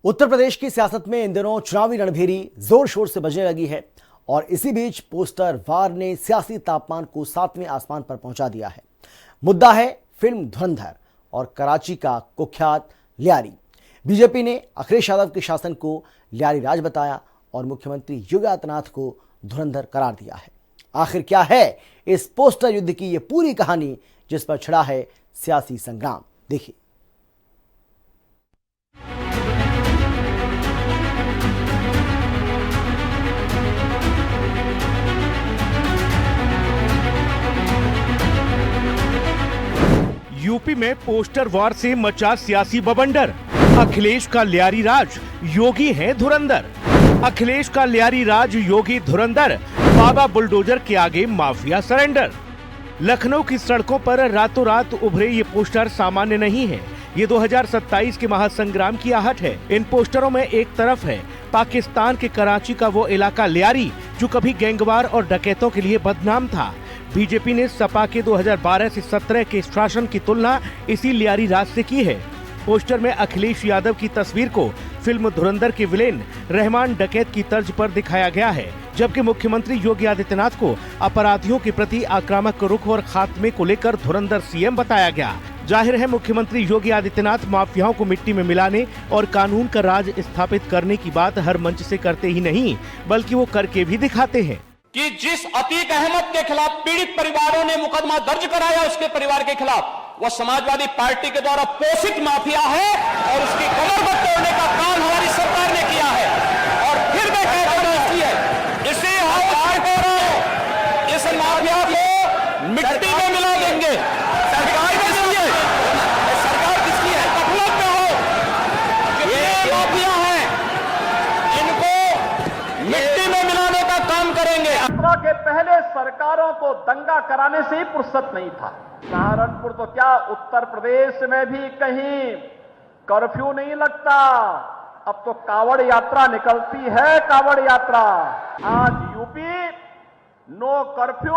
उत्तर प्रदेश की सियासत में इन दिनों चुनावी रणभेरी जोर शोर से बजने लगी है और इसी बीच पोस्टर वार ने सियासी तापमान को 7वें आसमान पर पहुंचा दिया है। मुद्दा है फिल्म धुरंधर और कराची का कुख्यात लियारी। बीजेपी ने अखिलेश यादव के शासन को लियारी राज बताया और मुख्यमंत्री योगी आदित्यनाथ को धुरंधर करार दिया है। आखिर क्या है इस पोस्टर युद्ध की ये पूरी कहानी जिस पर छिड़ा है सियासी संग्राम, देखिए। यूपी में पोस्टर वार से मचा सियासी बवंडर। अखिलेश का लियारी राज, योगी है धुरंधर। अखिलेश का लियारी राज, योगी धुरंधर। बाबा बुलडोजर के आगे माफिया सरेंडर। लखनऊ की सड़कों पर रातों रात उभरे ये पोस्टर सामान्य नहीं है। ये 2027 के महासंग्राम की आहट है। इन पोस्टरों में एक तरफ है पाकिस्तान के कराची का वो इलाका लियारी जो कभी गैंगवार और डकैतों के लिए बदनाम था। बीजेपी ने सपा के 2012 से 17 के शासन की तुलना इसी लियारी राज से की है। पोस्टर में अखिलेश यादव की तस्वीर को फिल्म धुरंधर के विलेन रहमान डकैत की तर्ज पर दिखाया गया है, जबकि मुख्यमंत्री योगी आदित्यनाथ को अपराधियों के प्रति आक्रामक रुख और खात्मे को लेकर धुरंधर सीएम बताया गया। जाहिर है मुख्यमंत्री योगी आदित्यनाथ माफियाओं को मिट्टी में मिलाने और कानून का राज स्थापित करने की बात हर मंच से करते ही नहीं बल्कि वो करके भी दिखाते हैं कि जिस अतीक अहमद के खिलाफ पीड़ित परिवारों ने मुकदमा दर्ज कराया उसके परिवार के खिलाफ, वह समाजवादी पार्टी के द्वारा पोषित माफिया है और उसकी कमर को तोड़ने का काम हमारी सरकार ने किया है। और फिर मैं कहता हूं इसे इस माफिया को मिट्टी में मिला देंगे। सरकार किसकी है? सरकार किसकी है? कफलत में हो ये माफिया है, इनको मिट्टी में मिलाने का काम करेंगे। के पहले सरकारों को दंगा कराने से ही फुर्सत नहीं था। सहारनपुर तो क्या उत्तर प्रदेश में भी कहीं कर्फ्यू नहीं लगता। अब तो कावड़ यात्रा निकलती है, कावड़ यात्रा। आज यूपी नो कर्फ्यू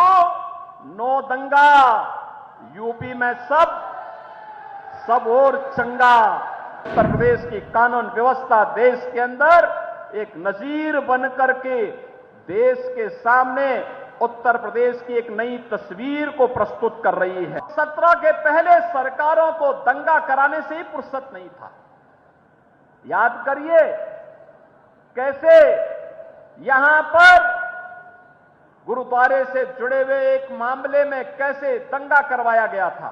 नो दंगा। यूपी में सब और चंगा। उत्तर प्रदेश की कानून व्यवस्था देश के अंदर एक नजीर बनकर के देश के सामने उत्तर प्रदेश की एक नई तस्वीर को प्रस्तुत कर रही है। 17 के पहले सरकारों को दंगा कराने से ही फुर्सत नहीं था। याद करिए कैसे यहां पर गुरुद्वारे से जुड़े हुए एक मामले में कैसे दंगा करवाया गया था,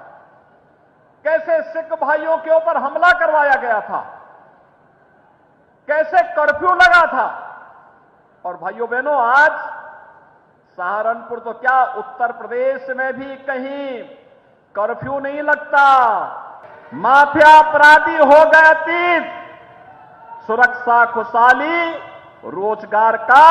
कैसे सिख भाइयों के ऊपर हमला करवाया गया था, कैसे कर्फ्यू लगा था। और भाइयों बहनों, आज सहारनपुर तो क्या उत्तर प्रदेश में भी कहीं कर्फ्यू नहीं लगता। माफिया अपराधी हो गए अतीत। सुरक्षा खुशहाली रोजगार का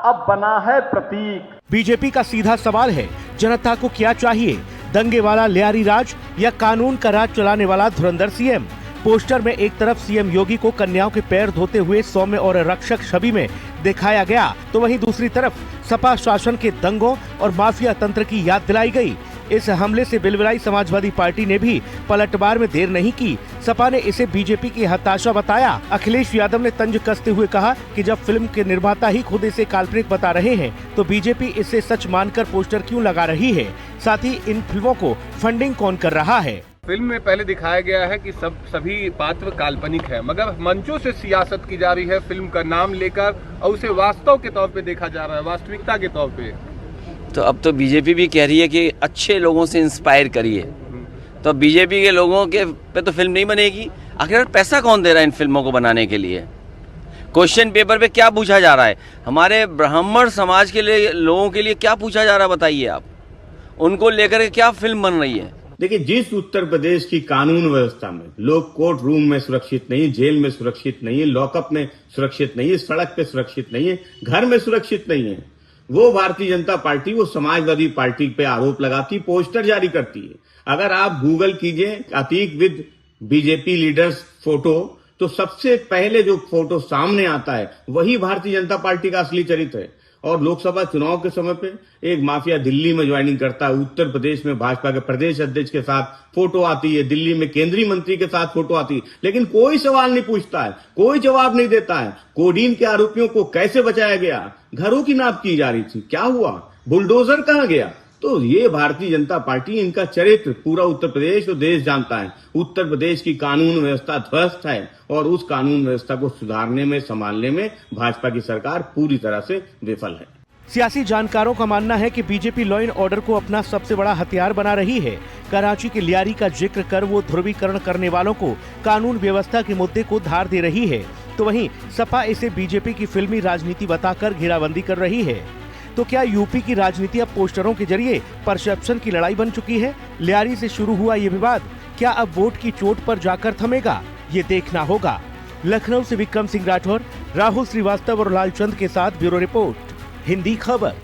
अब बना है प्रतीक। बीजेपी का सीधा सवाल है, जनता को क्या चाहिए? दंगे वाला लियारी राज या कानून का राज चलाने वाला धुरंधर सीएम? पोस्टर में एक तरफ सीएम योगी को कन्याओं के पैर धोते हुए सौम्य और रक्षक छवि में दिखाया गया, तो वहीं दूसरी तरफ सपा शासन के दंगों और माफिया तंत्र की याद दिलाई गई। इस हमले से बिलबिलाई समाजवादी पार्टी ने भी पलटवार में देर नहीं की। सपा ने इसे बीजेपी की हताशा बताया। अखिलेश यादव ने तंज कसते हुए कहा कि जब फिल्म के निर्माता ही खुद इसे काल्पनिक बता रहे हैं तो बीजेपी इसे सच मानकर पोस्टर क्यों लगा रही है? साथ ही इन फिल्मों को फंडिंग कौन कर रहा है? फिल्म में पहले दिखाया गया है कि सभी पात्र काल्पनिक है, मगर मंचों से सियासत की जा रही है फिल्म का नाम लेकर और उसे वास्तव के तौर पे देखा जा रहा है, वास्तविकता के तौर पे। तो अब तो बीजेपी भी कह रही है कि अच्छे लोगों से इंस्पायर करिए, तो बीजेपी के लोगों के पे तो फिल्म नहीं बनेगी। आखिर पैसा कौन दे रहा है इन फिल्मों को बनाने के लिए? क्वेश्चन पेपर पे क्या पूछा जा रहा है? हमारे ब्राह्मण समाज के लिए लोगों के लिए क्या पूछा जा रहा है बताइए आप? उनको लेकर के क्या फिल्म बन रही है? देखिए, जिस उत्तर प्रदेश की कानून व्यवस्था में लोग कोर्ट रूम में सुरक्षित नहीं, जेल में सुरक्षित नहीं है, लॉकअप में सुरक्षित नहीं है, सड़क पे सुरक्षित नहीं है, घर में सुरक्षित नहीं है, वो भारतीय जनता पार्टी, वो समाजवादी पार्टी पे आरोप लगाती, पोस्टर जारी करती है। अगर आप गूगल कीजिए Atiq with BJP leaders photo, तो सबसे पहले जो फोटो सामने आता है वही भारतीय जनता पार्टी का असली चरित्र है। और लोकसभा चुनाव के समय पे एक माफिया दिल्ली में ज्वाइनिंग करता है, उत्तर प्रदेश में भाजपा के प्रदेश अध्यक्ष के साथ फोटो आती है, दिल्ली में केंद्रीय मंत्री के साथ फोटो आती है, लेकिन कोई सवाल नहीं पूछता है, कोई जवाब नहीं देता है। कोडीन के आरोपियों को कैसे बचाया गया, घरों की नाप की जा रही थी, क्या हुआ, बुलडोजर कहां गया। तो ये भारतीय जनता पार्टी, इनका चरित्र पूरा उत्तर प्रदेश और देश जानता है। उत्तर प्रदेश की कानून व्यवस्था ध्वस्त है और उस कानून व्यवस्था को सुधारने में, संभालने में भाजपा की सरकार पूरी तरह से विफल है। सियासी जानकारों का मानना है कि बीजेपी लॉ एंड ऑर्डर को अपना सबसे बड़ा हथियार बना रही है। कराची के लियारी का जिक्र कर वो ध्रुवीकरण करने वालों को कानून व्यवस्था के मुद्दे को धार दे रही है, तो वहीं सपा इसे बीजेपी की फिल्मी राजनीति बताकर घेराबंदी कर रही है। तो क्या यूपी की राजनीति अब पोस्टरों के जरिए परसेप्शन की लड़ाई बन चुकी है? लियारी से शुरू हुआ ये विवाद क्या अब वोट की चोट पर जाकर थमेगा? ये देखना होगा। लखनऊ से विक्रम सिंह राठौर, राहुल श्रीवास्तव और लालचंद के साथ ब्यूरो रिपोर्ट, हिंदी खबर।